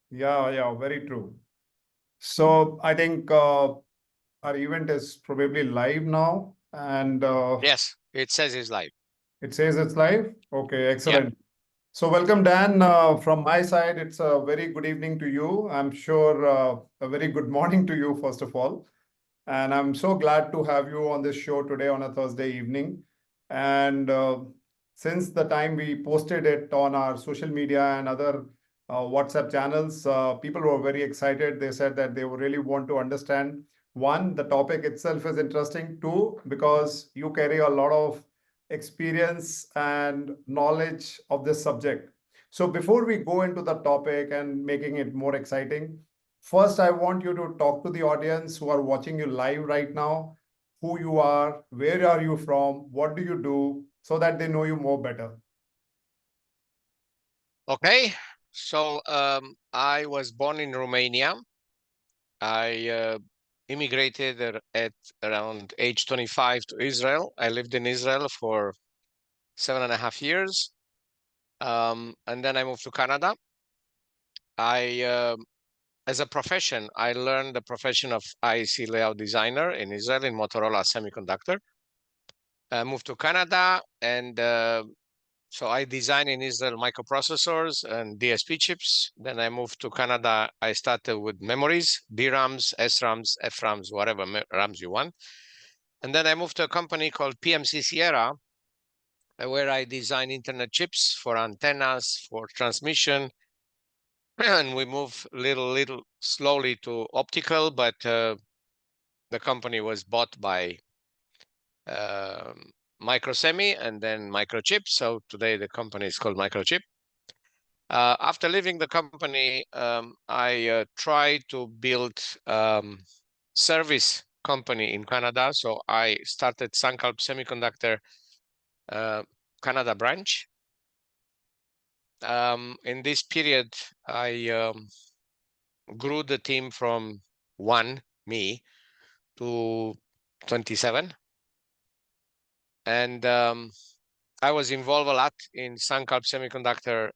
Yeah, very true. So I think our event is probably live now, and Yes, it says it's live. it says it's live. Okay, Yeah. excellent. So welcome, Dan. From my side, it's a very good evening to you. I'm sure a very good morning to you, first of all. And I'm so glad to have you on this show today on a Thursday evening. And since the time we posted it on our social media and other WhatsApp channels, people were very excited. They said that they would really want to understand, one, the topic itself is interesting. Two, because you carry a lot of experience and knowledge of this subject. So before we go into the topic and making it more exciting, first, I want you to talk to the audience who are watching you live right now, who you are, where are you from, what do you do, so that they know you more better. Okay. So I was born in Romania. I immigrated at around age 25 to Israel. I lived in Israel for 7.5 years. And then I moved to Canada. As a profession, I learned the profession of IC layout designer in Israel in Motorola Semiconductor. I moved to Canada, and so I design in Israel microprocessors and DSP chips. Then I moved to Canada. I started with memories, DRAMs, SRAMs, FRAMs, whatever RAMs you want. And then I moved to a company called PMC Sierra, where I design internet chips for antennas, for transmission. And we move little slowly to optical, but the company was bought by Microsemi and then Microchip. So today the company is called Microchip. After leaving the company, I tried to build service company in Canada. So I started Sunculp Semiconductor Canada branch. In this period, I grew the team from me, to 27. And I was involved a lot in Sunculp Semiconductor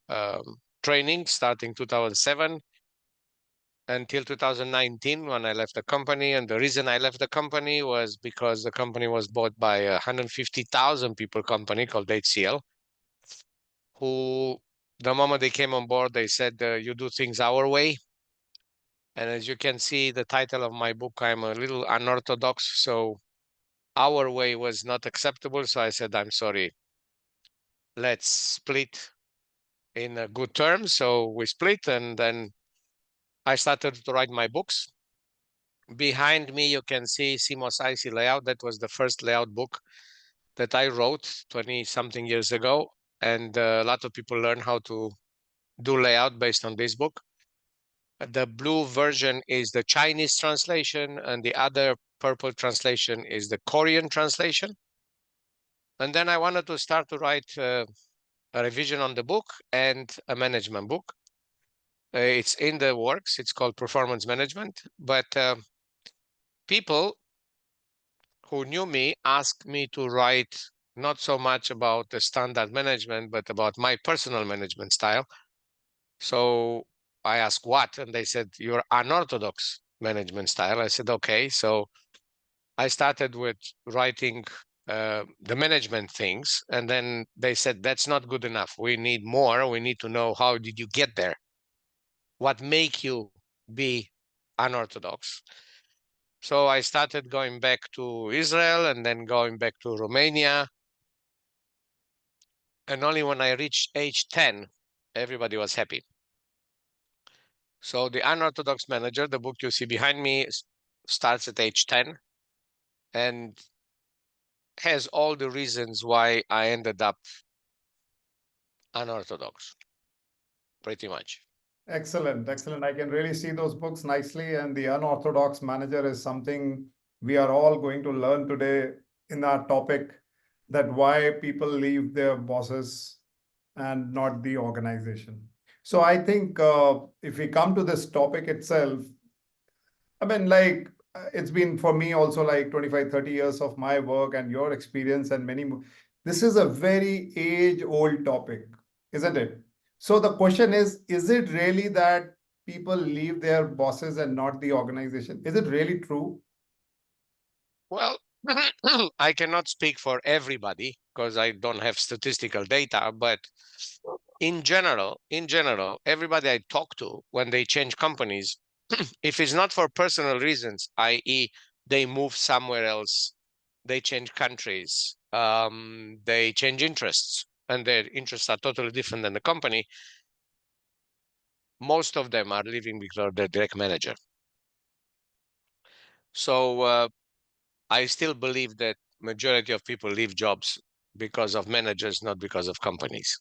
training starting 2007 until 2019 when I left the company. And the reason I left the company was because the company was bought by a 150,000 people company called HCL, who the moment they came on board, they said, you do things our way. And as you can see, the title of my book, I'm a little unorthodox. So our way was not acceptable. So I said, I'm sorry, let's split in a good terms. So we split, and then I started to write my books. Behind me, you can see CMOS IC layout. That was the first layout book that I wrote 20 something years ago. And a lot of people learn how to do layout based on this book. The blue version is the Chinese translation, and the other purple translation is the Korean translation. And then I wanted to start to write a revision on the book and a management book. It's in the works. It's called performance management. But people who knew me asked me to write not so much about the standard management, but about my personal management style. So I asked what, and they said, your unorthodox management style. I said, okay. So I started with writing the management things, and then they said, that's not good enough. We need more. We need to know, how did you get there? What make you be unorthodox? So I started going back to Israel and then going back to Romania. And only when I reached age 10, everybody was happy. So the Unorthodox Manager, the book you see behind me, starts at age 10 and has all the reasons why I ended up unorthodox, pretty much. Excellent, excellent. I can really see those books nicely. And the Unorthodox Manager is something we are all going to learn today in our topic, that why people leave their bosses and not the organization. So I think if we come to this topic itself, I mean, like, it's been for me also like 25, 30 years of my work and your experience and many more. This is a very age-old topic, isn't it? So the question is it really that people leave their bosses and not the organization. Is it really true? Well, I cannot speak for everybody because I don't have statistical data, but in general, everybody I talk to when they change companies, if it's not for personal reasons, i.e., they move somewhere else, they change countries, they change interests, and their interests are totally different than the company, most of them are leaving because of their direct manager. So I still believe that majority of people leave jobs because of managers, not because of companies.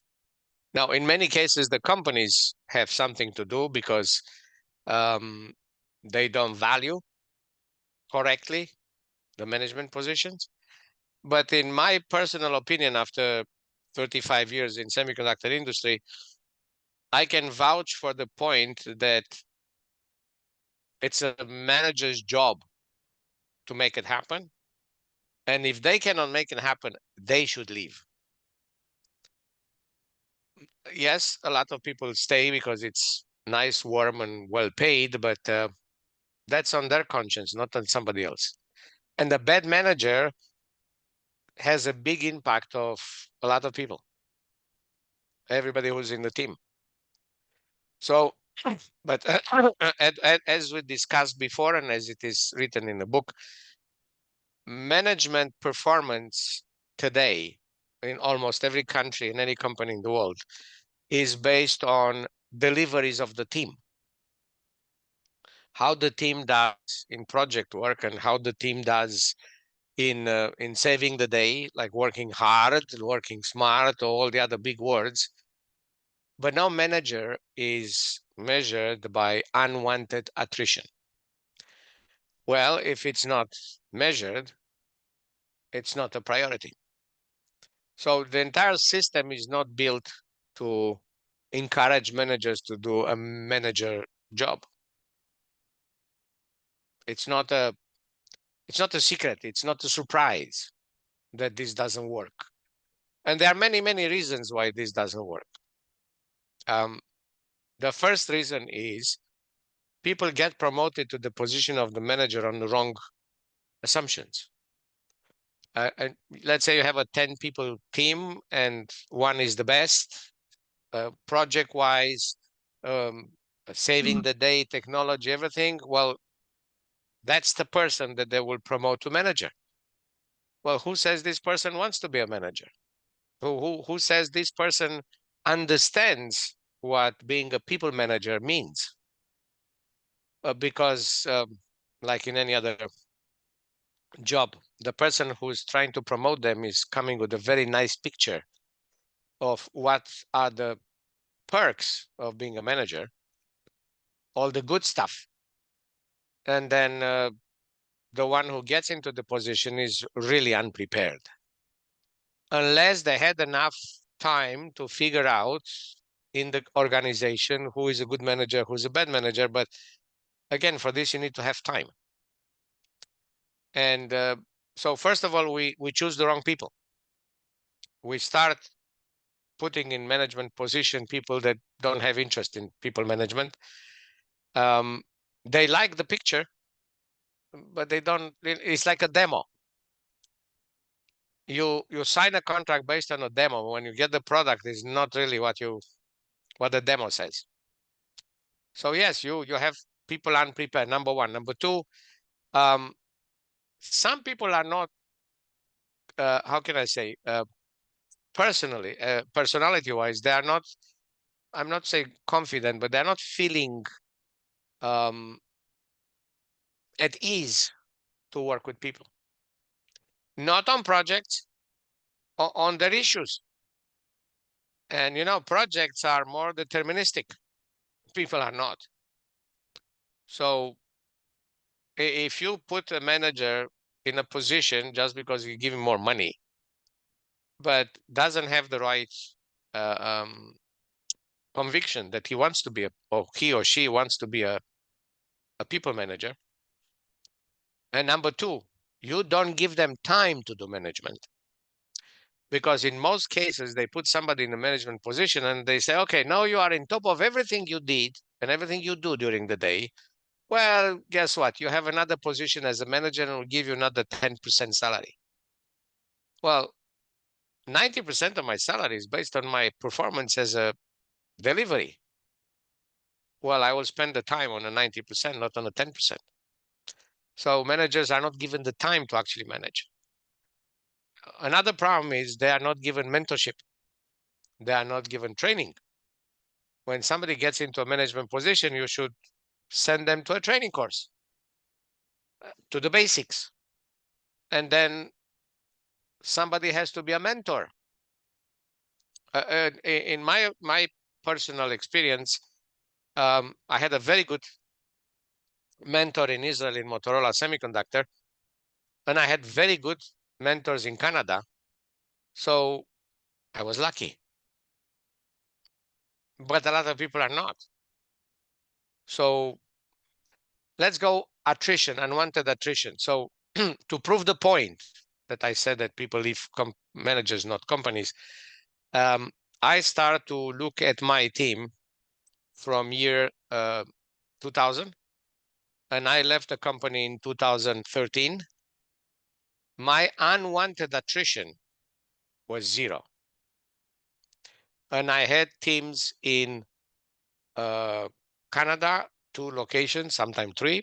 Now, in many cases, the companies have something to do because they don't value correctly the management positions. But in my personal opinion, after 35 years in semiconductor industry, I can vouch for the point that it's a manager's job to make it happen. And if they cannot make it happen, they should leave. Yes, a lot of people stay because it's nice, warm, and well paid, but that's on their conscience, not on somebody else. And the bad manager has a big impact of a lot of people, everybody who's in the team. So, but as we discussed before, and as it is written in the book, management performance today in almost every country, in any company in the world, is based on deliveries of the team. How the team does in project work and how the team does in saving the day, like working hard, working smart, all the other big words. But now manager is measured by unwanted attrition. Well, if it's not measured, it's not a priority. So the entire system is not built to encourage managers to do a manager job. It's not a secret. It's not a surprise that this doesn't work. And there are many, many reasons why this doesn't work. The first reason is people get promoted to the position of the manager on the wrong assumptions. And let's say you have a 10 people team and one is the best, project wise, saving the day, technology, everything. Well, that's the person that they will promote to manager. Well, who says this person wants to be a manager? Who says this person understands what being a people manager means? Because like in any other job, the person who's trying to promote them is coming with a very nice picture of what are the perks of being a manager, all the good stuff. And then the one who gets into the position is really unprepared. Unless they had enough time to figure out in the organization who is a good manager, who's a bad manager. But again, for this, you need to have time. And so first of all, we choose the wrong people. We start putting in management position people that don't have interest in people management. They like the picture, but they don't. It's like a demo. You sign a contract based on a demo. When you get the product, is not really what the demo says. So yes, you have people unprepared. Number one. Number two, some people are not. How can I say? Personality-wise, they are not. I'm not saying confident, but they're not feeling at ease to work with people. Not on projects, on their issues. And projects are more deterministic. People are not. So if you put a manager in a position just because you give him more money, but doesn't have the right conviction that he wants to be or he or she wants to be a people manager. And number two, you don't give them time to do management. Because in most cases, they put somebody in a management position and they say, okay, now you are in top of everything you did. and everything you do during the day, well, guess what? You have another position as a manager and we'll give you another 10% salary. Well, 90% of my salary is based on my performance as a delivery. Well, I will spend the time on a 90%, not on a 10%. So managers are not given the time to actually manage. Another problem is they are not given mentorship. They are not given training. When somebody gets into a management position, you should send them to a training course, to the basics. And then somebody has to be a mentor. In my personal experience, I had a very good mentor in Israel in Motorola Semiconductor, and I had very good mentors in Canada. So I was lucky. But a lot of people are not. So let's go attrition, unwanted attrition. So to prove the point that I said that people leave managers, not companies, I start to look at my team from year 2000, and I left the company in 2013. My unwanted attrition was 0. And I had teams in Canada, 2 locations, sometimes 3,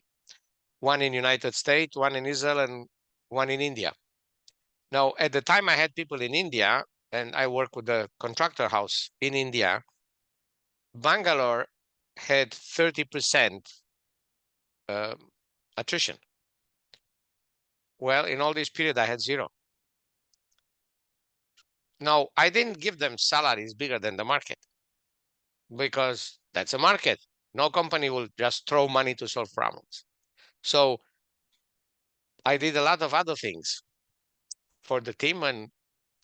1 in United States, 1 in Israel, and 1 in India. Now, at the time I had people in India, and I work with the contractor house in India, Bangalore had 30% attrition. Well, in all this period, I had 0. Now, I didn't give them salaries bigger than the market because that's a market. No company will just throw money to solve problems. So I did a lot of other things for the team. And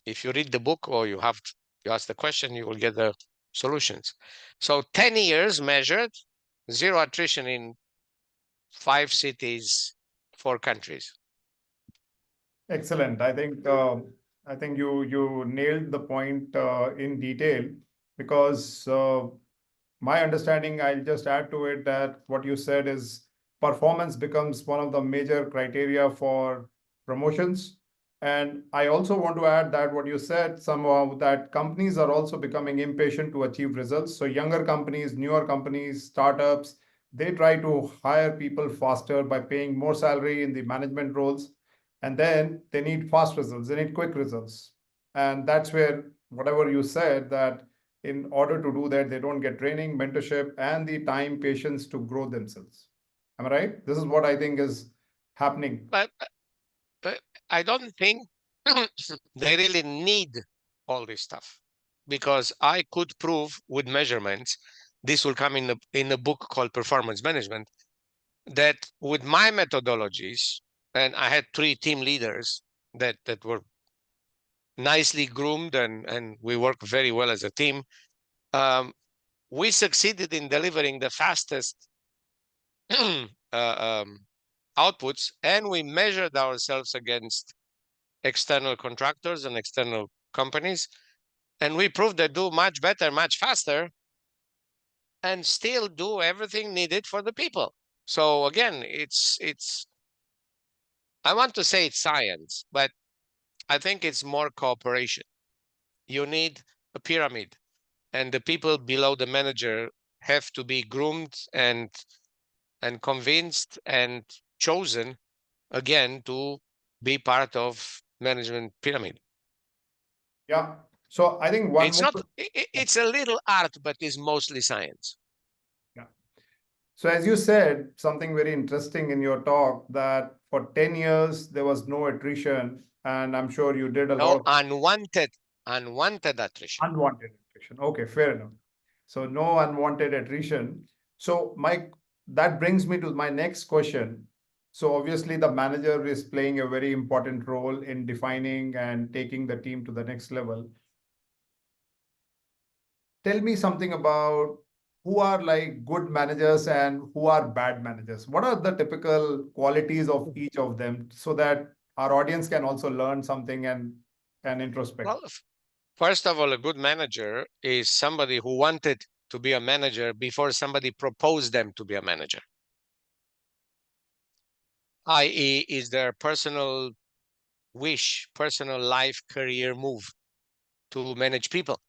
if you read the book or you ask the question, you will get the solutions. So 10 years measured, 0 attrition in 5 cities, 4 countries. Excellent. I think you nailed the point in detail, because my understanding, I'll just add to it that what you said is performance becomes one of the major criteria for promotions. And I also want to add that what you said somehow, that companies are also becoming impatient to achieve results. So younger companies, newer companies, startups, they try to hire people faster by paying more salary in the management roles. And then they need fast results, they need quick results. And that's where whatever you said, that in order to do that, they don't get training, mentorship, and the time, patience to grow themselves. Am I right? This is what I think is happening. But I don't think they really need all this stuff, because I could prove with measurements, this will come in a book called Performance Management, that with my methodologies, and I had 3 team leaders that were nicely groomed, and we worked very well as a team. We succeeded in delivering the fastest outputs, and we measured ourselves against external contractors and external companies, and we proved they do much better, much faster, and still do everything needed for the people. So again, it's I want to say it's science, but I think it's more cooperation. You need a pyramid, and the people below the manager have to be groomed and convinced and chosen again to be part of management pyramid. Yeah. So I think one It's more. not, it's a little art, but it's mostly science. Yeah. So as you said, something very interesting in your talk, that for 10 years, there was no attrition. And I'm sure you did a lot No of unwanted attrition. unwanted attrition. Okay, fair enough. So no unwanted attrition. So that brings me to my next question. So obviously the manager is playing a very important role in defining and taking the team to the next level. Tell me something about who are like good managers and who are bad managers. What are the typical qualities of each of them, so that our audience can also learn something and introspect? Well, first of all, a good manager is somebody who wanted to be a manager before somebody proposed them to be a manager, i.e., is their personal wish, personal life, career move to manage people.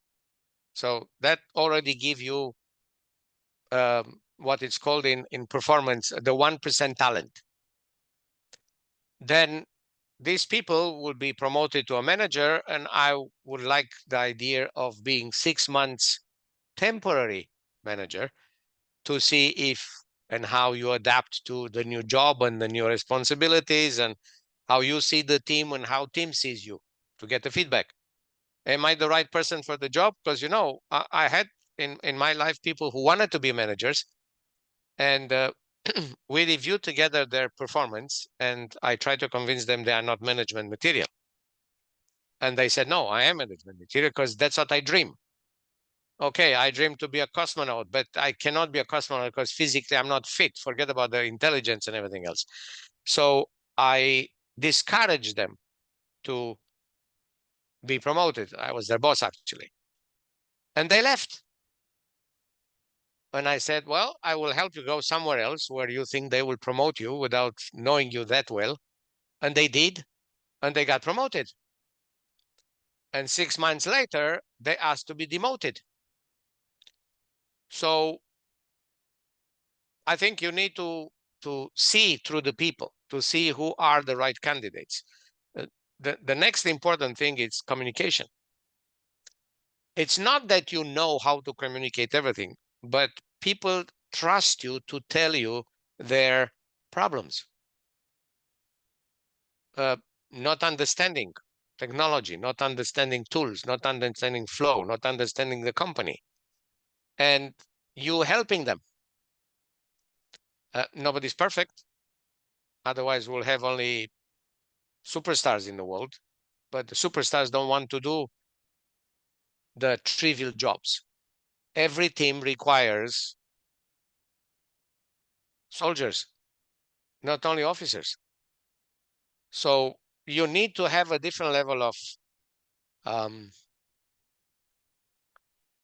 So that already give you what it's called in performance, the 1% talent. Then these people will be promoted to a manager, and I would like the idea of being 6 months temporary manager to see if and how you adapt to the new job and the new responsibilities, and how you see the team and how team sees you, to get the feedback. Am I the right person for the job? Because, you know, I had in my life people who wanted to be managers, and we reviewed together their performance, and I tried to convince them they are not management material. And they said, no, I am management material because that's what I dream. Okay, I dream to be a cosmonaut, but I cannot be a cosmonaut because physically I'm not fit. Forget about the intelligence and everything else. So I discouraged them to be promoted. I was their boss, actually. And they left. And I said, well, I will help you go somewhere else where you think they will promote you without knowing you that well. And they did, and they got promoted. And 6 months later, they asked to be demoted. So I think you need to see through the people, to see who are the right candidates. The next important thing is communication. It's not that you know how to communicate everything, but people trust you to tell you their problems. Not understanding technology, not understanding tools, not understanding flow, not understanding the company, and you helping them. Nobody's perfect. Otherwise, we'll have only superstars in the world. But the superstars don't want to do the trivial jobs. Every team requires soldiers, not only officers. So you need to have a different level of, I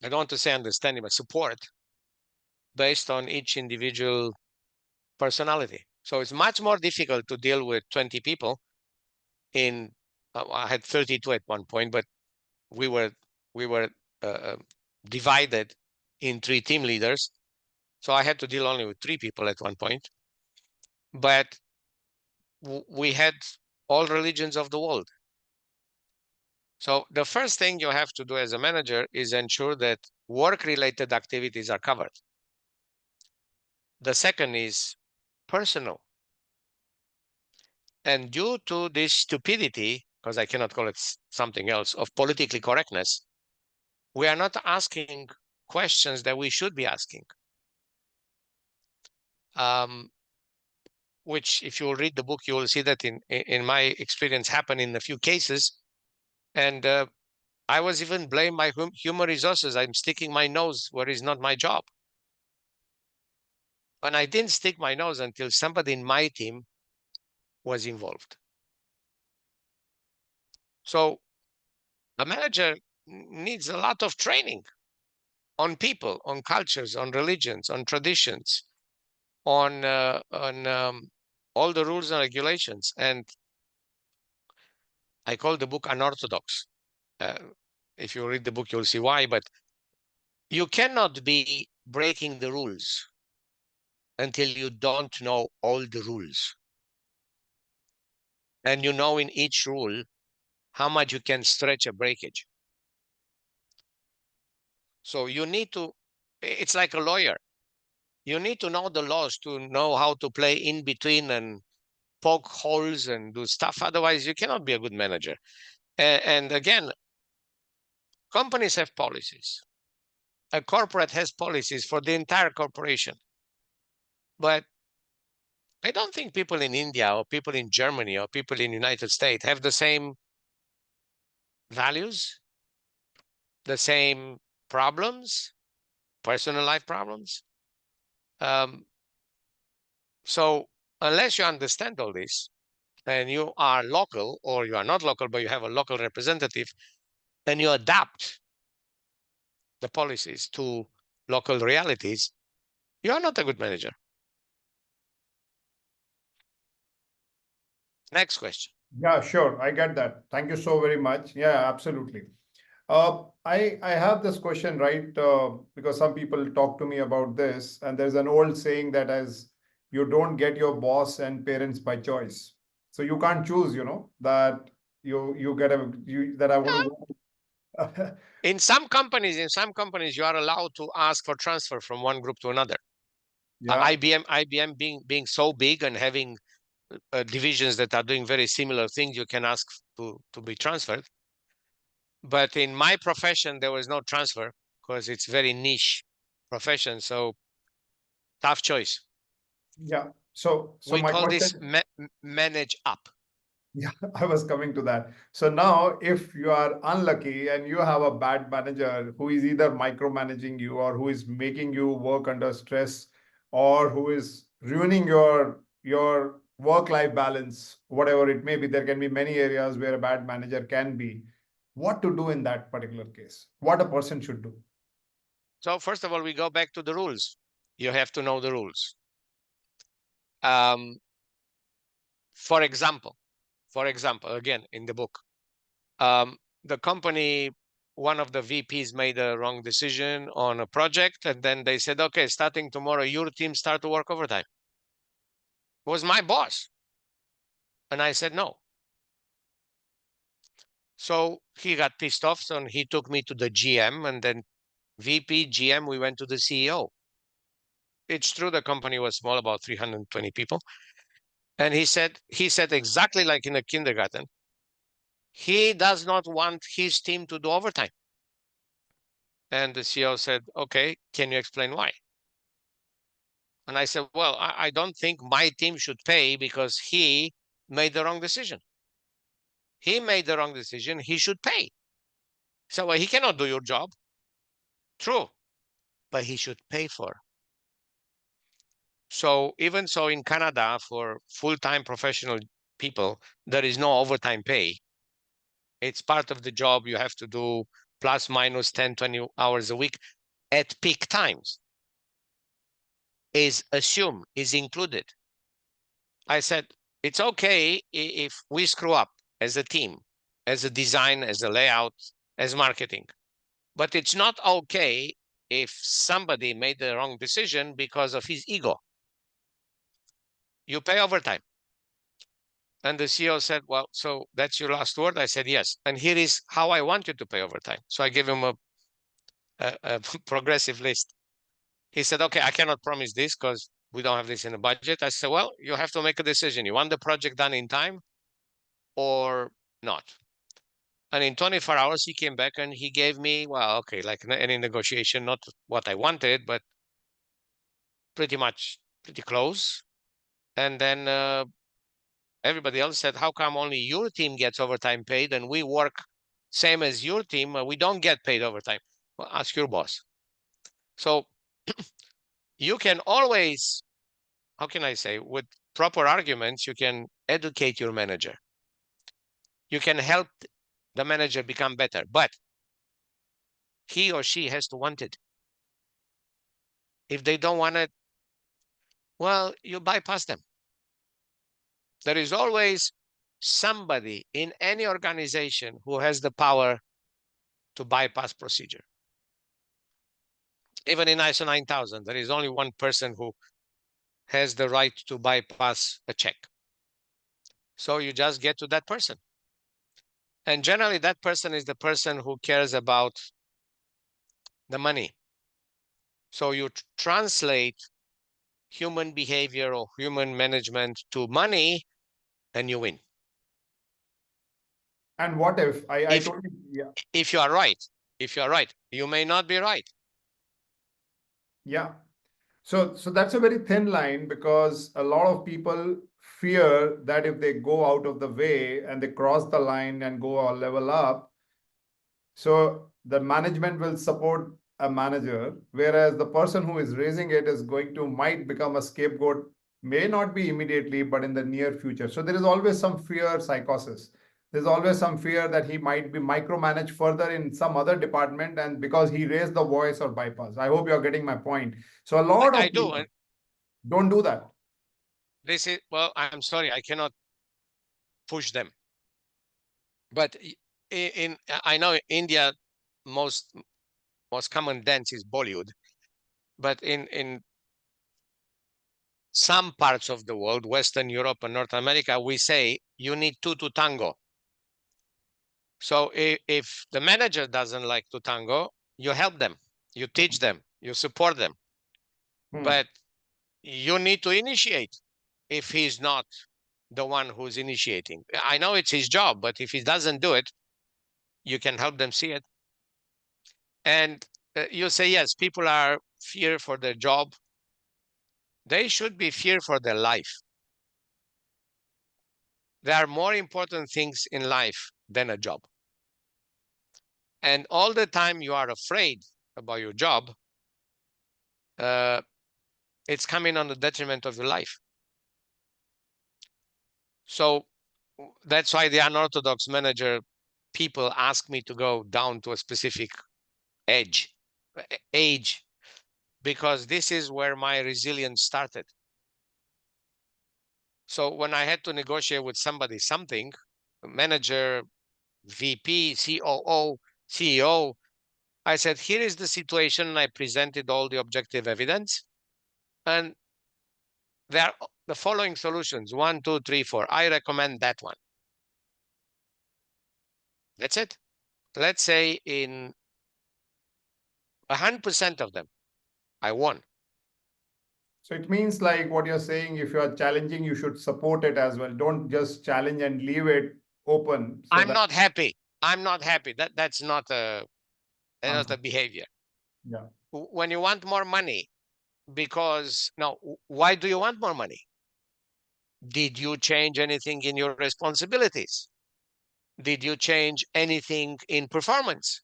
don't want to say understanding, but support based on each individual personality. So it's much more difficult to deal with 20 people in, I had 32 at one point, but we were divided in 3 team leaders. So I had to deal only with 3 people at one point. But we had all religions of the world. So the first thing you have to do as a manager is ensure that work-related activities are covered. The second is personal. And due to this stupidity, because I cannot call it something else, of politically correctness, we are not asking questions that we should be asking. Which, if you read the book, you will see that in my experience happened in a few cases. And I was even blamed my human resources. I'm sticking my nose where is not my job. And I didn't stick my nose until somebody in my team was involved. So a manager needs a lot of training on people, on cultures, on religions, on traditions, on all the rules and regulations. And I call the book Unorthodox. If you read the book, you'll see why. But you cannot be breaking the rules until you don't know all the rules. And you know in each rule how much you can stretch a breakage. So you need to, it's like a lawyer. You need to know the laws to know how to play in between and poke holes and do stuff. Otherwise, you cannot be a good manager. And again, companies have policies. A corporate has policies for the entire corporation. But I don't think people in India or people in Germany or people in the United States have the same values, the same problems, personal life problems. So unless you understand all this and you are local, or you are not local, but you have a local representative, and you adapt the policies to local realities, you are not a good manager. Next question. Yeah, sure. I get that. Thank you so very much. Yeah, absolutely. I have this question, right? Because some people talk to me about this, and there's an old saying that as you don't get your boss and parents by choice. So you can't choose, that you get that I want to. In some companies, you are allowed to ask for transfer from one group to another. Yeah. IBM being so big and having divisions that are doing very similar things, you can ask to be transferred. But in my profession, there was no transfer because it's very niche profession. So tough choice. Yeah. So We my call this question. manage up. Yeah, I was coming to that. So now, if you are unlucky and you have a bad manager who is either micromanaging you or who is making you work under stress or who is ruining your work-life balance, whatever it may be, there can be many areas where a bad manager can be. What to do in that particular case? What a person should do? So first of all, we go back to the rules. You have to know the rules. For example, again, in the book, the company, one of the VPs made a wrong decision on a project, and then they said, okay, starting tomorrow, your team start to work overtime. It was my boss. And I said, no. So he got pissed off, and he took me to the GM, and then VP, GM, we went to the CEO. It's true the company was small, about 320 people. And he said exactly like in a kindergarten, he does not want his team to do overtime. And the CEO said, okay, can you explain why? And I said, well, I don't think my team should pay because he made the wrong decision. He made the wrong decision. He should pay. So well, he cannot do your job. True, but he should pay for. So even so in Canada, for full-time professional people, there is no overtime pay. It's part of the job you have to do plus minus 10, 20 hours a week at peak times. Is assumed, is included. I said, it's okay if we screw up as a team, as a design, as a layout, as marketing. But it's not okay if somebody made the wrong decision because of his ego. You pay overtime. And the CEO said, well, so that's your last word? I said, yes. And here is how I want you to pay overtime. So I gave him a progressive list. He said, okay, I cannot promise this because we don't have this in the budget. I said, well, you have to make a decision. You want the project done in time or not? And in 24 hours, he came back and he gave me, well, okay, like any negotiation, not what I wanted, but pretty close. And then everybody else said, how come only your team gets overtime paid and we work same as your team? We don't get paid overtime. Well, ask your boss. So you can always, how can I say, with proper arguments, you can educate your manager. You can help the manager become better, but he or she has to want it. If they don't want it, well, you bypass them. There is always somebody in any organization who has the power to bypass procedure. Even in ISO 9000, there is only one person who has the right to bypass a check. So you just get to that person. And generally, that person is the person who cares about the money. So you translate human behavior or human management to money, and you win. And what if I told you, yeah. If you are right, you may not be right. Yeah. So that's a very thin line because a lot of people fear that if they go out of the way and they cross the line and go a level up, so the management will support a manager, whereas the person who is raising it is might become a scapegoat, may not be immediately, but in the near future. So there is always some fear psychosis. there's always some fear that he might be micromanaged further in some other department, and because he raised the voice or bypass. I hope you're getting my point. So a lot I of do. people don't do that. This is, well, I'm sorry, I cannot push them. But I know India, most common dance is Bollywood, but in some parts of the world, Western Europe and North America, we say you need two to tango. So if the manager doesn't like to tango, you help them, you teach them, you support them. But you need to initiate if he's not the one who's initiating. I know it's his job, but if he doesn't do it, you can help them see it. And you say, yes, people are fear for their job. They should be fear for their life. There are more important things in life than a job. And all the time you are afraid about your job, it's coming on the detriment of your life. So that's why the unorthodox manager people ask me to go down to a specific age, because this is where my resilience started. So when I had to negotiate with somebody something, manager, VP, COO, CEO, I said, here is the situation. I presented all the objective evidence. And there are the following solutions: 1, 2, 3, 4. I recommend that one. That's it. Let's say in 100% of them, I won. So it means like what you're saying, if you are challenging, you should support it as well. Don't just challenge and leave it open. So I'm that not happy. I'm not happy. That's not a answer. behavior. Yeah. When you want more money, because now, why do you want more money? Did you change anything in your responsibilities? Did you change anything in performance?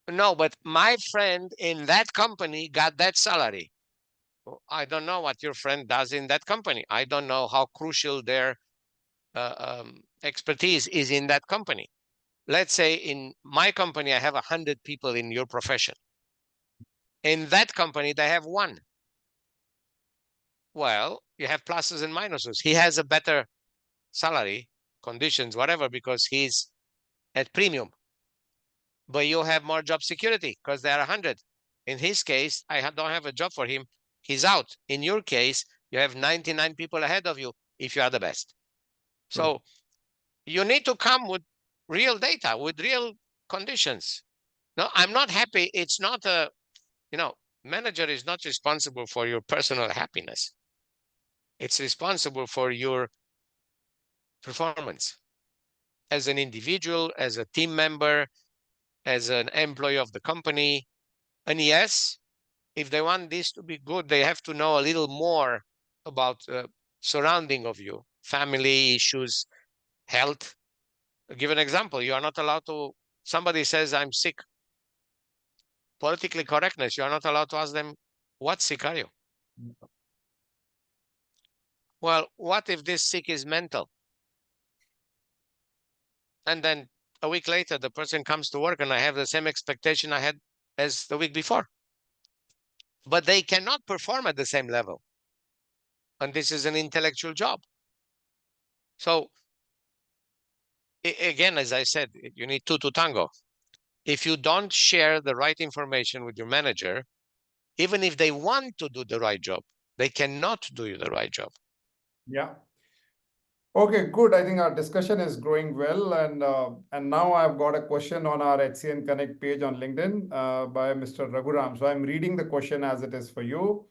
No, but my friend in that company got that salary. I don't know what your friend does in that company. I don't know how crucial their expertise is in that company. Let's say in my company, I have 100 people in your profession. In that company, they have one. Well, you have pluses and minuses. He has a better salary, conditions, whatever, because he's at premium. But you have more job security because there are 100. In his case, I don't have a job for him. He's out. In your case, you have 99 people ahead of you if you are the best. So you need to come with real data, with real conditions. No, I'm not happy. It's not a, manager is not responsible for your personal happiness. It's responsible for your performance as an individual, as a team member, as an employee of the company. And yes, if they want this to be good, they have to know a little more about surrounding of you, family issues, health. I'll give an example. You are not allowed to, somebody says, I'm sick. Politically correctness, you are not allowed to ask them, what sick are you? Well, what if this sick is mental? And then a week later, the person comes to work and I have the same expectation I had as the week before. But they cannot perform at the same level. And this is an intellectual job. So again, as I said, you need two to tango. If you don't share the right information with your manager, even if they want to do the right job, they cannot do the right job. Yeah. Okay, good. I think our discussion is growing well, and now I've got a question on our HCN Connect page on LinkedIn by Mr. Raghuram. So I'm reading the question as it is for you.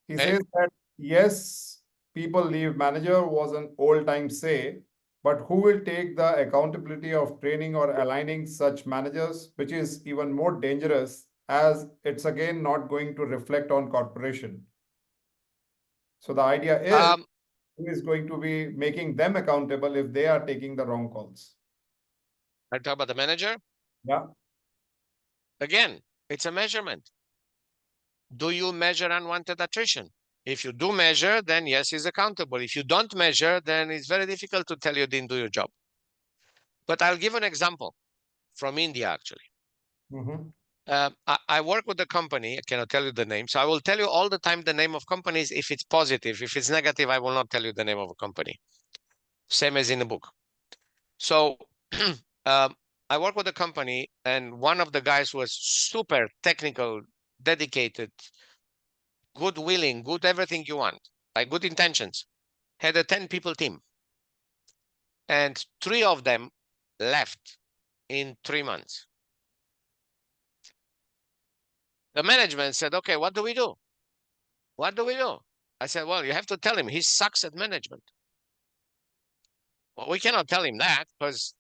He Okay? says that yes, people leave manager was an old time say, but who will take the accountability of training or aligning such managers, which is even more dangerous as it's again not going to reflect on corporation. So the idea is who is going to be making them accountable if they are taking the wrong calls. I talk about the manager. Yeah. Again, it's a measurement. Do you measure unwanted attrition? If you do measure, then yes, he's accountable. If you don't measure, then it's very difficult to tell you didn't do your job. But I'll give an example from India, actually. Mm-hmm. I work with a company. I cannot tell you the name. So I will tell you all the time the name of companies if it's positive. If it's negative, I will not tell you the name of a company. Same as in the book. So um, I work with a company, and one of the guys was super technical, dedicated, good willing, good everything you want, like good intentions. Had a 10 people team, and 3 of them left in 3 months. The management said, okay, what do we do? What do we do? I said, well, you have to tell him he sucks at management. Well, we cannot tell him that because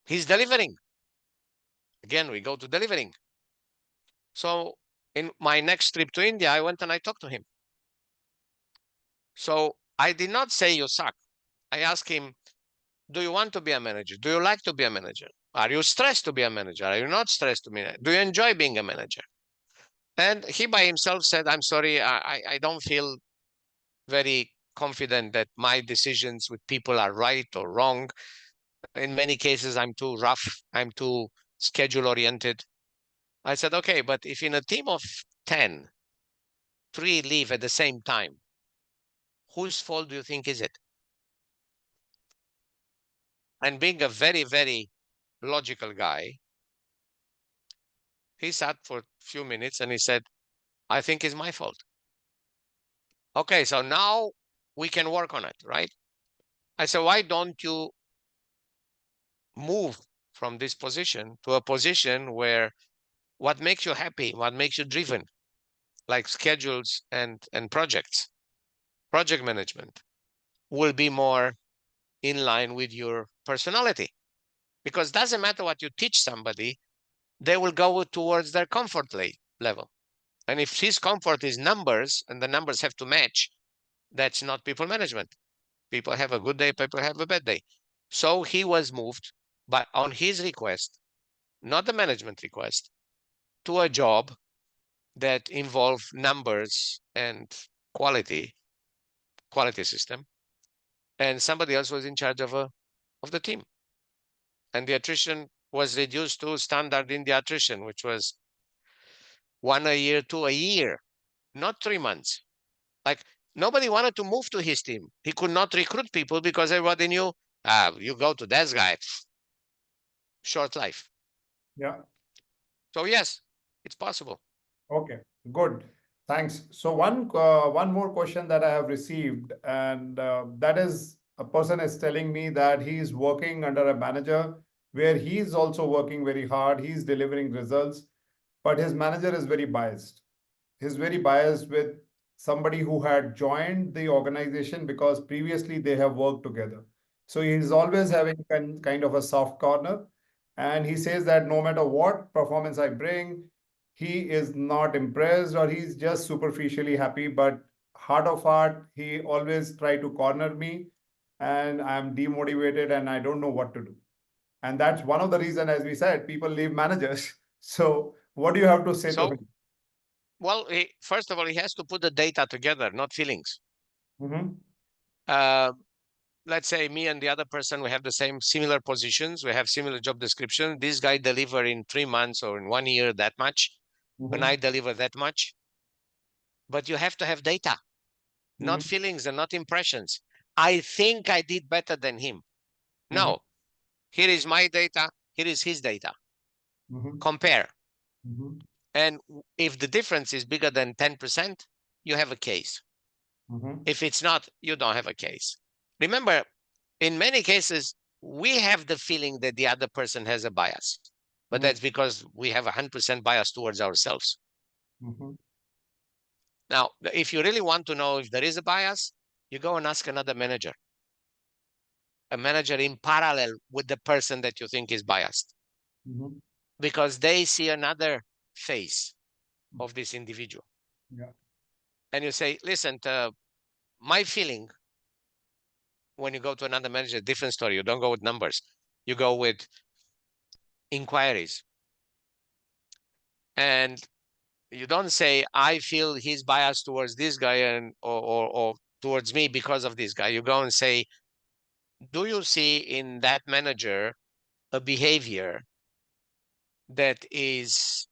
he's delivering. Again, we go to delivering. So in my next trip to India, I went and I talked to him. So I did not say you suck. I asked him, do you want to be a manager? Do you like to be a manager? Are you stressed to be a manager? Are you not stressed to be a manager? Do you enjoy being a manager? And he by himself said, I'm sorry, I don't feel very confident that my decisions with people are right or wrong. In many cases, I'm too rough. I'm too schedule oriented. I said, okay, but if in a team of 10, 3 leave at the same time, whose fault do you think is it? And being a very, very logical guy, he sat for a few minutes and he said, I think it's my fault. Okay, so now we can work on it, right? I said, why don't you move from this position to a position where what makes you happy, what makes you driven, like schedules and projects, project management, will be more in line with your personality. Because it doesn't matter what you teach somebody, they will go towards their comfort level. And if his comfort is numbers and the numbers have to match, that's not people management. People have a good day, people have a bad day. So he was moved, but on his request, not the management request, to a job that involved numbers and quality system, and somebody else was in charge of the team. And the attrition was reduced to standard India attrition, which was 1 a year, 2 a year, not 3 months. Like nobody wanted to move to his team. He could not recruit people because everybody knew, you go to that guy, short life. Yeah. So yes, it's possible. Okay, good. Thanks. So one more question that I have received, and that is a person is telling me that he is working under a manager where he is also working very hard. He's delivering results, but his manager is very biased. He's very biased with somebody who had joined the organization because previously they have worked together. So he's always having kind of a soft corner. And he says that no matter what performance I bring, he is not impressed or he's just superficially happy. But heart of heart, he always try to corner me and I'm demotivated and I don't know what to do. And that's one of the reasons, as we said, people leave managers. So what do you have to say to So, him? well, first of all, he has to put the data together, not feelings. Mm-hmm. Let's say me and the other person, we have the same similar positions. We have similar job description. This guy deliver in 3 months or in 1 year that much. When I deliver that much, but you have to have data, not Mm-hmm. feelings and not impressions. I think I did better than him. Mm-hmm. No, here is my data. Here is his data. Mm-hmm. Compare. Mm-hmm. And if the difference is bigger than 10%, you have a case. Mm-hmm. If it's not, you don't have a case. Remember, in many cases, we have the feeling that the other person has a bias, but that's because we have 100% bias towards ourselves. Mm-hmm. Now, if you really want to know if there is a bias, you go and ask another manager, a manager in parallel with the person that you think is biased, Mm-hmm. because they see another face of this individual. Yeah. And you say, listen, my feeling when you go to another manager, different story. You don't go with numbers. You go with inquiries. And you don't say, I feel he's biased towards this guy and or towards me because of this guy. You go and say, do you see in that manager a behavior that is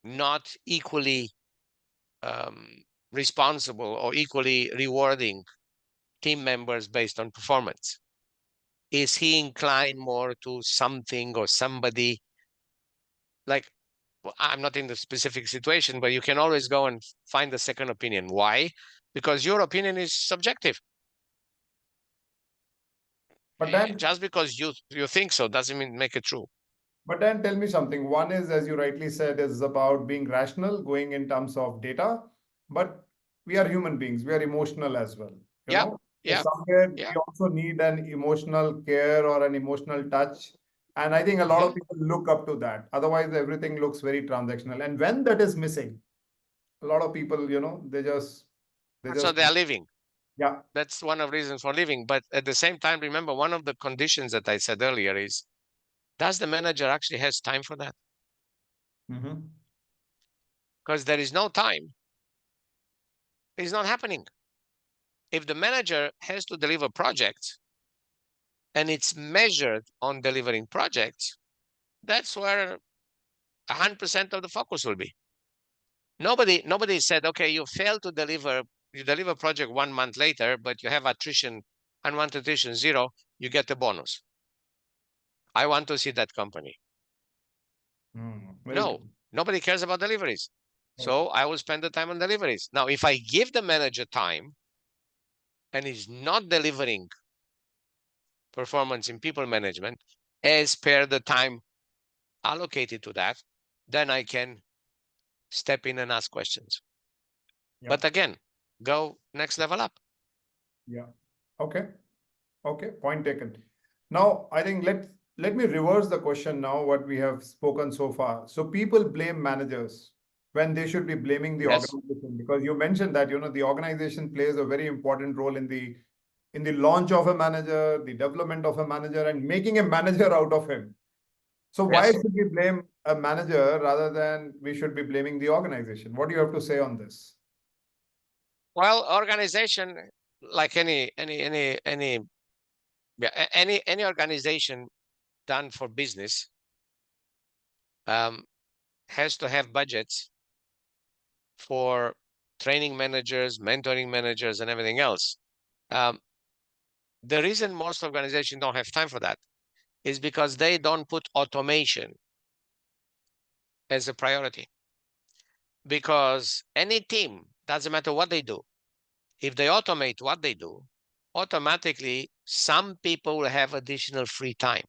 not equally responsible or equally rewarding team members based on performance? Is he inclined more to something or somebody? Like, I'm not in the specific situation, but you can always go and find a second opinion. Why? Because your opinion is subjective. But then, Just because you think so doesn't mean make it true. but then tell me something. One is, as you rightly said, is about being rational, going in terms of data. But we are human beings. We are emotional as well. You Yep, know, so yep, somewhere we yep. also need an emotional care or an emotional touch. And I think a lot Hmm. of people look up to that. Otherwise, everything looks very transactional. And when that is missing, a lot of people, they So just, they are living. yeah. That's one of the reasons for living. But at the same time, remember, one of the conditions that I said earlier is, does the manager actually has time for that? Mm-hmm. Because there is no time, it's not happening. If the manager has to deliver projects and it's measured on delivering projects, that's where 100% of the focus will be. Nobody said, okay, you failed to deliver, you deliver project 1 month later, but you have attrition, unwanted attrition 0, you get a bonus. I want to see that company. Very No, true. nobody cares about deliveries. Okay. So I will spend the time on deliveries. Now, if I give the manager time and he's not delivering performance in people management as per the time allocated to that, then I can step in and ask questions. Yeah. But again, go next level up. Yeah. Okay. Okay. Point taken. Now, I think let me reverse the question now, what we have spoken so far. So people blame managers when they should be blaming the Yes. organization, because you mentioned that, the organization plays a very important role in the launch of a manager, the development of a manager, and making a manager out of him. So why Yes. should we blame a manager rather than we should be blaming the organization? What do you have to say on this? Well, organization, like any organization done for business, has to have budgets for training managers, mentoring managers, and everything else. Um, the reason most organizations don't have time for that is because they don't put automation as a priority. Because any team, doesn't matter what they do, if they automate what they do, automatically some people will have additional free time.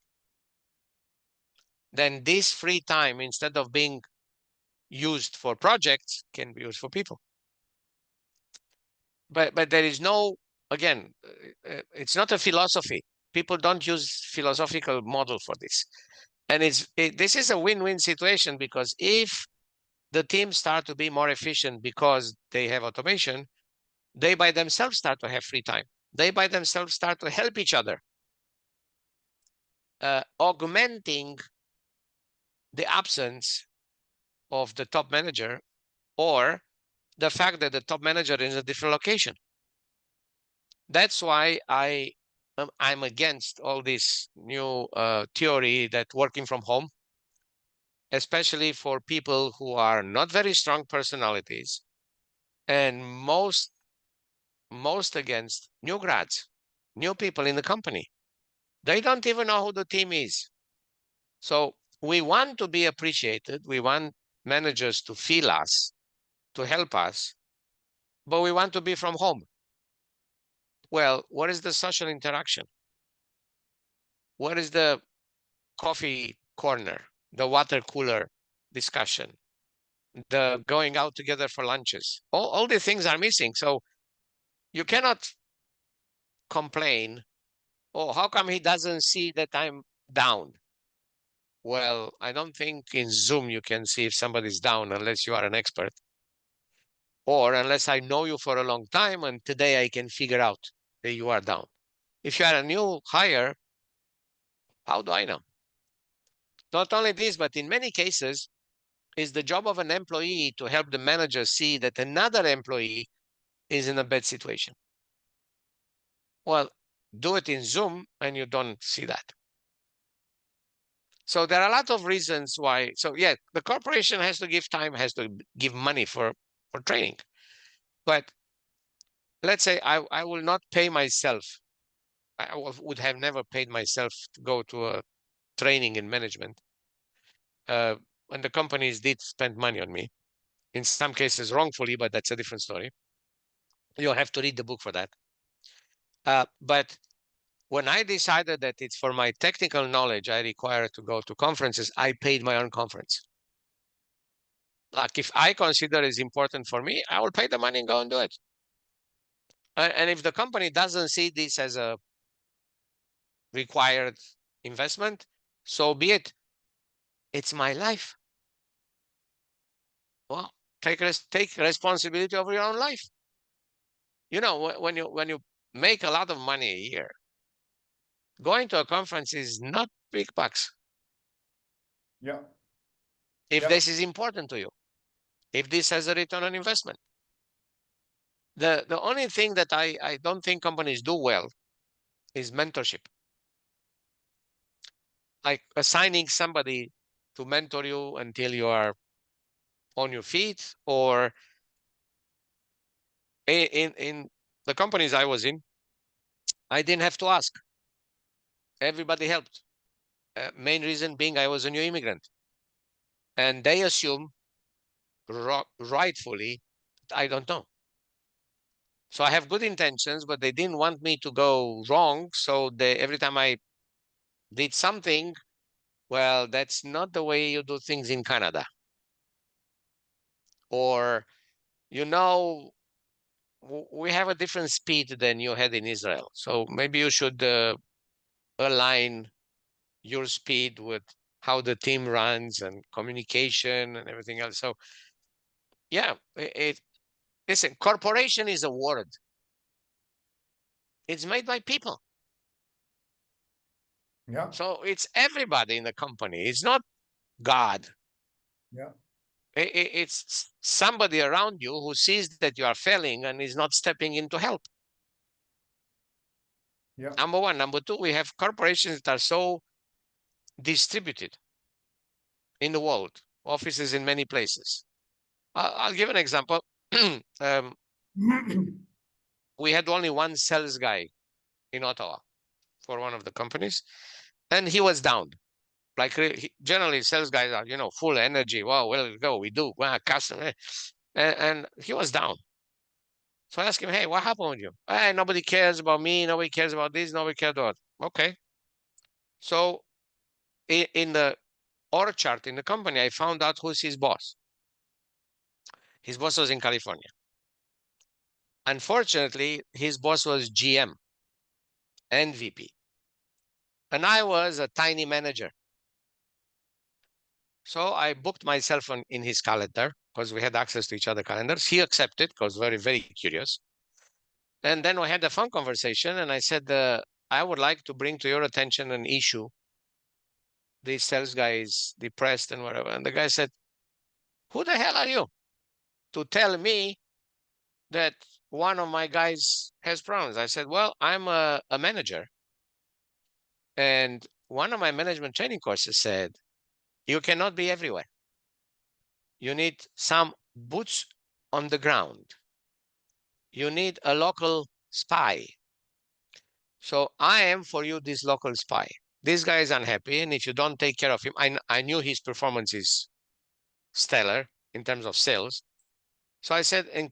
Then this free time, instead of being used for projects, can be used for people. But there is no, again, it's not a philosophy. People don't use philosophical model for this. And this is a win-win situation, because if the teams start to be more efficient because they have automation, they by themselves start to have free time. They by themselves start to help each other, augmenting the absence of the top manager, or the fact that the top manager is in a different location. That's why I'm against all this new theory that working from home, especially for people who are not very strong personalities, and most against new grads, new people in the company. They don't even know who the team is. So we want to be appreciated. We want managers to feel us, to help us, but we want to be from home. Well, what is the social interaction? What is the coffee corner, the water cooler discussion, the going out together for lunches? All these things are missing. So you cannot complain, oh, how come he doesn't see that I'm down? Well, I don't think in Zoom you can see if somebody's down unless you are an expert, or unless I know you for a long time and today I can figure out that you are down. If you are a new hire, how do I know? Not only this, but in many cases, it's the job of an employee to help the manager see that another employee is in a bad situation. Well, do it in Zoom and you don't see that. So there are a lot of reasons why. So yeah, the corporation has to give time, has to give money for training. But let's say I will not pay myself. Would have never paid myself to go to a training in management. When the companies did spend money on me, in some cases wrongfully, but that's a different story. You'll have to read the book for that. But when I decided that it's for my technical knowledge I require to go to conferences, I paid my own conference. Like if I consider it's important for me, I will pay the money and go and do it. And if the company doesn't see this as a required investment, so be it. It's my life. Well, take responsibility over your own life. You know, when you make a lot of money a year, going to a conference is not big bucks. Yeah. If Yeah. this is important to you, if this has a return on investment. The only thing that I don't think companies do well is mentorship. Like assigning somebody to mentor you until you are on your feet, or in the companies I was in, I didn't have to ask. Everybody helped. Main reason being I was a new immigrant. And they assume, rightfully, I don't know. So I have good intentions, but they didn't want me to go wrong. So every time I did something, well, that's not the way you do things in Canada. Or, you know, we have a different speed than you had in Israel. So maybe you should align your speed with how the team runs and communication and everything else. So yeah, listen, corporation is a word. It's made by people. Yeah. So it's everybody in the company. It's not God. Yeah. It's somebody around you who sees that you are failing and is not stepping in to help. Yeah. Number one. Number two, we have corporations that are so distributed in the world, offices in many places. I'll give an example. We had only one sales guy in Ottawa for one of the companies, and he was down. Like generally, sales guys are, you know, full energy. Wow, well, go, we do. Well, customer, and he was down. So I asked him, hey, what happened with you? Hey, nobody cares about me. Nobody cares about this. Nobody cares about. Okay. So in the org chart in the company, I found out who's his boss. His boss was in California. Unfortunately, his boss was GM and VP. And I was a tiny manager. So I booked myself in his calendar because we had access to each other's calendars. He accepted because very, very curious. And then we had a phone conversation, and I said, I would like to bring to your attention an issue. This sales guy is depressed and whatever. And the guy said, who the hell are you to tell me that one of my guys has problems? I said, well, I'm a manager. And one of my management training courses said, you cannot be everywhere. You need some boots on the ground. You need a local spy. So I am for you this local spy. This guy is unhappy, and if you don't take care of him, I knew his performance is stellar in terms of sales. So I said, and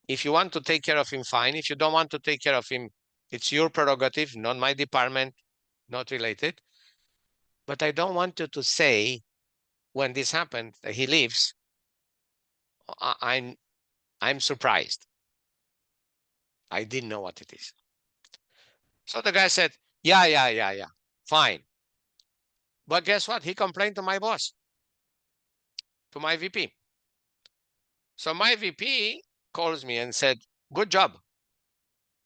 if you want to take care of him, fine. If you don't want to take care of him, it's your prerogative, not my department, not related. But I don't want you to say when this happened that he leaves, I'm surprised. I didn't know what it is. So the guy said, yeah, fine. But guess what? He complained to my boss, to my VP. So my VP calls me and said, good job.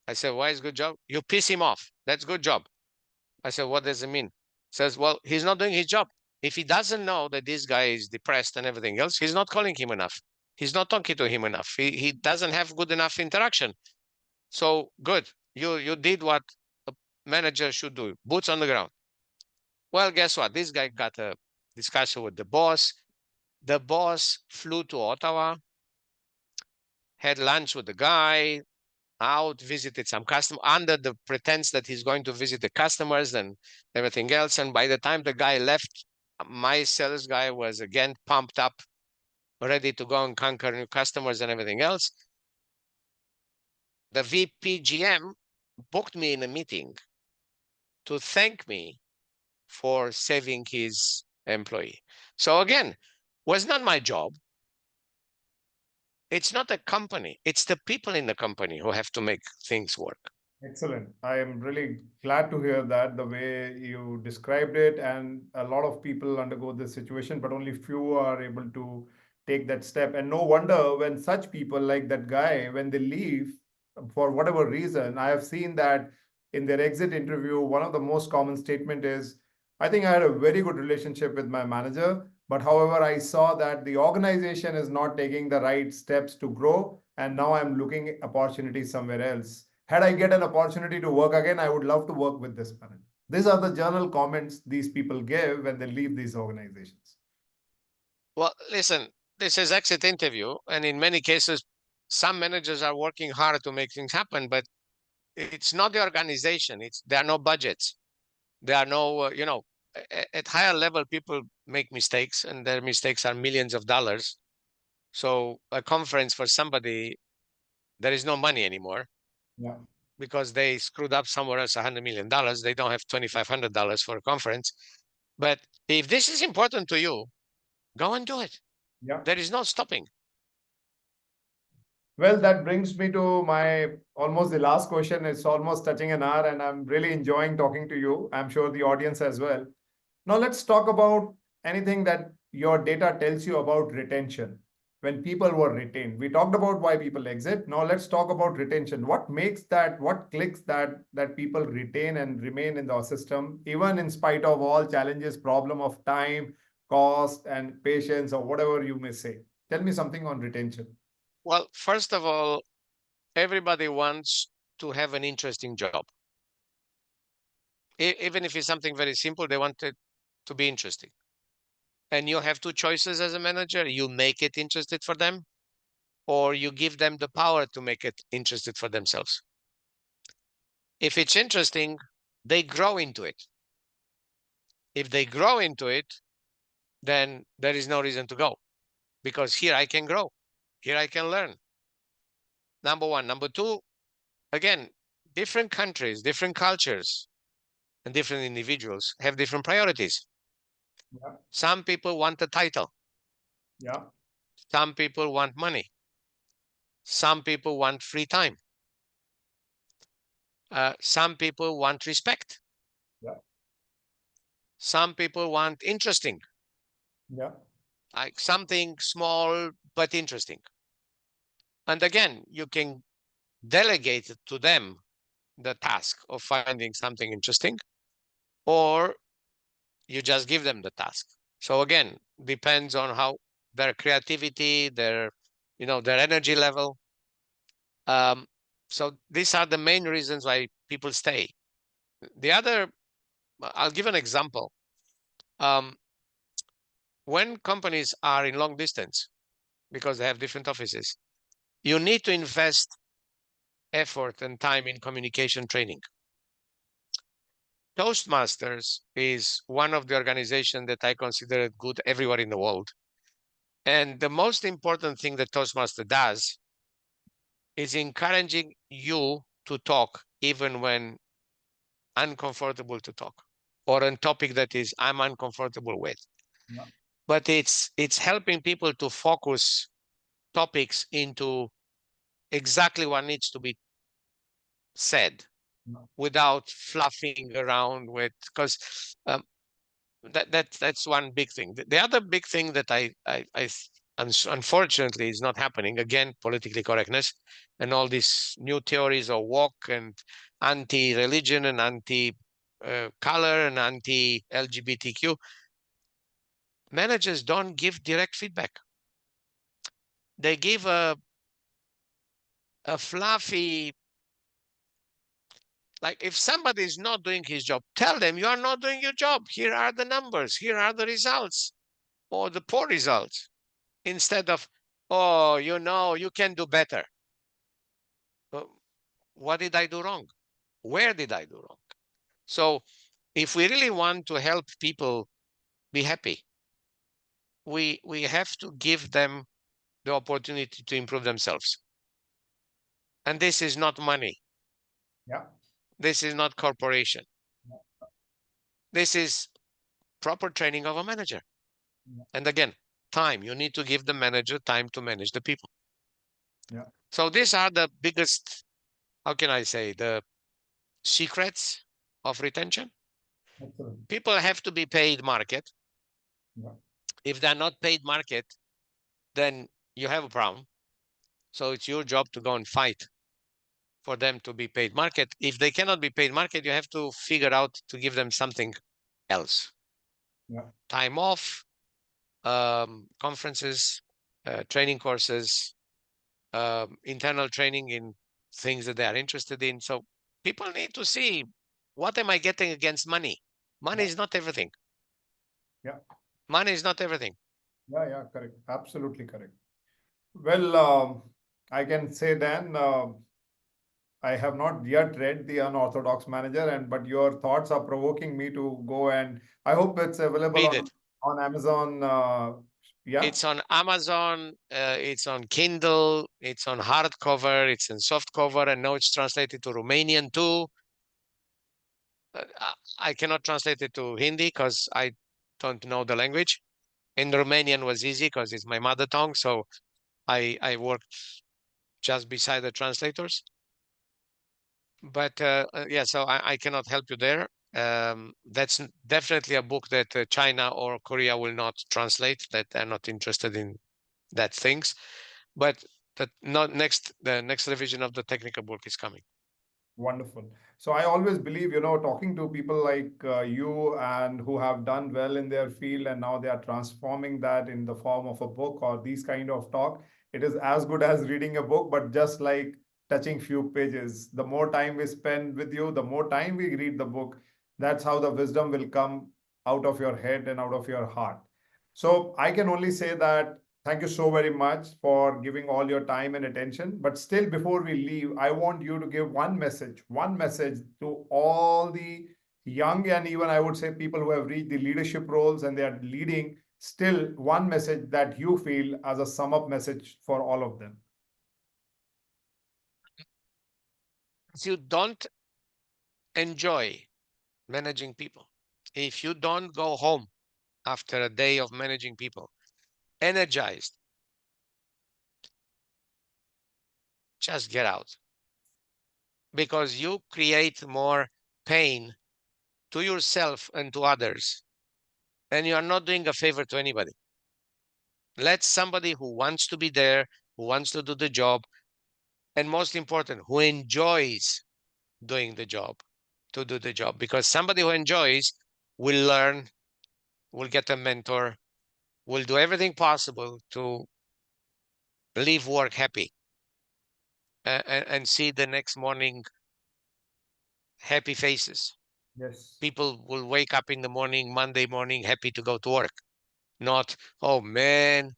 I said, why is good job? You piss him off. That's good job. I said, what does it mean? Says, well, he's not doing his job. If he doesn't know that this guy is depressed and everything else, he's not calling him enough. He's not talking to him enough. He doesn't have good enough interaction. So good. You did what manager should do? Boots on the ground. Well, guess what? This guy got a discussion with the boss. The boss flew to Ottawa, had lunch with the guy, out, visited some customer under the pretense that he's going to visit the customers and everything else. And by the time the guy left, my sales guy was again pumped up, ready to go and conquer new customers and everything else. The VP GM booked me in a meeting to thank me for saving his employee. So again, was not my job. It's not a company. It's the people in the company who have to make things work. Excellent. I am really glad to hear that the way you described it. And a lot of people undergo this situation, but only few are able to take that step. And no wonder when such people like that guy, when they leave for whatever reason, I have seen that in their exit interview, one of the most common statement is, I think I had a very good relationship with my manager, but however, I saw that the organization is not taking the right steps to grow. And now I'm looking opportunities somewhere else. Had I get an opportunity to work again, I would love to work with this manager. These are the journal comments these people give when they leave these organizations. Well, listen, this is exit interview, and in many cases, some managers are working hard to make things happen, but it's not the organization. There are no budgets. There are no, at higher level, people make mistakes, and their mistakes are millions of dollars. So a conference for somebody, there is no money anymore. Yeah. Because they screwed up somewhere else $100 million. They don't have $2,500 for a conference. But if this is important to you, go and do it. Yeah. There is no stopping. Well, that brings me to my almost the last question. It's almost touching an hour, and I'm really enjoying talking to you. I'm sure the audience as well. Now, let's talk about anything that your data tells you about retention. When people were retained, we talked about why people exit. Now, let's talk about retention. What makes that, what clicks that people retain and remain in the system, even in spite of all challenges, problem of time, cost, and patience, or whatever you may say? Tell me something on retention. Well, first of all, everybody wants to have an interesting job. Even if it's something very simple, they want it to be interesting. And you have two choices as a manager. You make it interested for them, or you give them the power to make it interested for themselves. If it's interesting, they grow into it. If they grow into it, then there is no reason to go, because here I can grow. Here I can learn. Number one. Number two, again, different countries, different cultures, and different individuals have different priorities. Yeah. Some people want a title. Yeah. Some people want money. Some people want free time. Some people want respect. Yeah. Some people want interesting, Yeah. like something small but interesting. And again, you can delegate to them the task of finding something interesting, or you just give them the task. So again, depends on how their creativity, their energy level. So these are the main reasons why people stay. The other, I'll give an example. When companies are in long distance, because they have different offices, you need to invest effort and time in communication training. Toastmasters is one of the organizations that I consider good everywhere in the world. And the most important thing that Toastmaster does is encouraging you to talk even when uncomfortable to talk, or on topic that is I'm uncomfortable with. Yeah. But it's helping people to focus topics into exactly what needs to be said Yeah. without fluffing around with, because that's one big thing. The other big thing that unfortunately is not happening, again, politically correctness and all these new theories of woke and anti-religion and anti-color and anti-LGBTQ. Managers don't give direct feedback. They give a fluffy, Like if somebody is not doing his job, tell them you are not doing your job. Here are the numbers. Here are the results or the poor results. Instead of, oh, you can do better. What did I do wrong? Where did I do wrong? So if we really want to help people be happy, we have to give them the opportunity to improve themselves. And this is not money. Yeah. This is not corporation. This is proper training of a manager. Yeah. And again, time. You need to give the manager time to manage the people. Yeah. So these are the biggest, how can I say, the secrets of retention. Excellent. People have to be paid market. Yeah. If they're not paid market, then you have a problem. So it's your job to go and fight for them to be paid market. If they cannot be paid market, you have to figure out to give them something else. Yeah. Time off, conferences, training courses, internal training in things that they are interested in. So people need to see, what am I getting against money? Money Yeah. is not everything. Yeah. Money is not everything. Yeah. Yeah. Correct. Absolutely correct. Well, I can say then, I have not yet read the Unorthodox Manager, and but your thoughts are provoking me to go, and I hope it's available Read it. on Amazon. Yeah, It's on Amazon, it's on Kindle, it's on hardcover, it's in soft cover, and now it's translated to Romanian too. I cannot translate it to Hindi because I don't know the language. In Romanian was easy because it's my mother tongue, so I worked just beside the translators. But yeah, so I cannot help you there. That's definitely a book that China or Korea will not translate, that they're not interested in that things. But the next revision of the technical book is coming. wonderful. So I always believe, talking to people like you and who have done well in their field, and now they are transforming that in the form of a book or these kind of talk. It is as good as reading a book, but just like touching few pages. The more time we spend with you, the more time we read the book. That's how the wisdom will come out of your head and out of your heart. So I can only say that thank you so very much for giving all your time and attention. But still, before we leave, I want you to give one message to all the young and even I would say people who have reached the leadership roles and they are leading. Still, one message that you feel as a sum up message for all of them. If you don't enjoy managing people, if you don't go home after a day of managing people energized, just get out, because you create more pain to yourself and to others, and you are not doing a favor to anybody. Let somebody who wants to be there, who wants to do the job, and most important, who enjoys doing the job, to do the job. Because somebody who enjoys will learn, will get a mentor, will do everything possible to leave work happy, and see the next morning happy faces. Yes. People will wake up in the morning, Monday morning, happy to go to work. Not, oh man,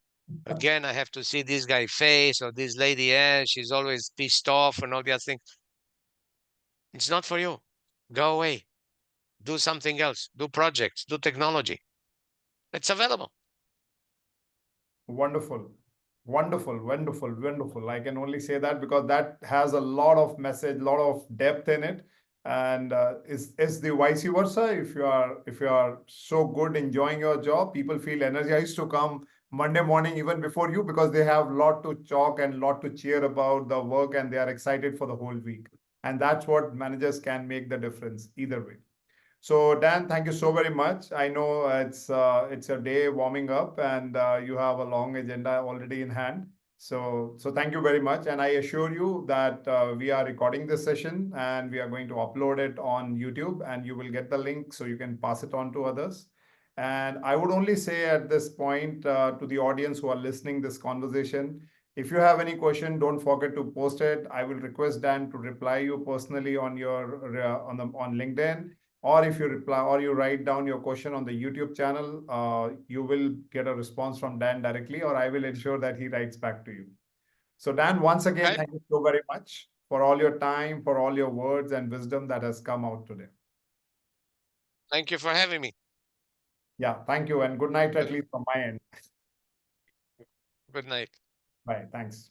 again, I have to see this guy face, or this lady, she's always pissed off and all the other things. It's not for you. Go away. Do something else. Do projects. Do technology. It's available. Wonderful. Wonderful, wonderful, wonderful. I can only say that because that has a lot of message, lot of depth in it. And is the vice versa. If you are so good enjoying your job, people feel energized to come Monday morning even before you because they have lot to talk and lot to cheer about the work and they are excited for the whole week. And that's what managers can make the difference either way. So Dan, thank you so very much. I know it's a day warming up, and you have a long agenda already in hand. So thank you very much, and I assure you that we are recording this session and we are going to upload it on YouTube, and you will get the link so you can pass it on to others. And I would only say at this point to the audience who are listening this conversation, If you have any question, don't forget to post it. I will request Dan to reply you personally on your on LinkedIn, or if you reply or you write down your question on the YouTube channel, you will get a response from Dan directly, or I will ensure that he writes back to you. So Dan, once again, Okay. thank you so very much for all your time, for all your words and wisdom that has come out today. Thank you for having me. Yeah, thank you, and good night, at least from my end. Good night. Bye. Thanks.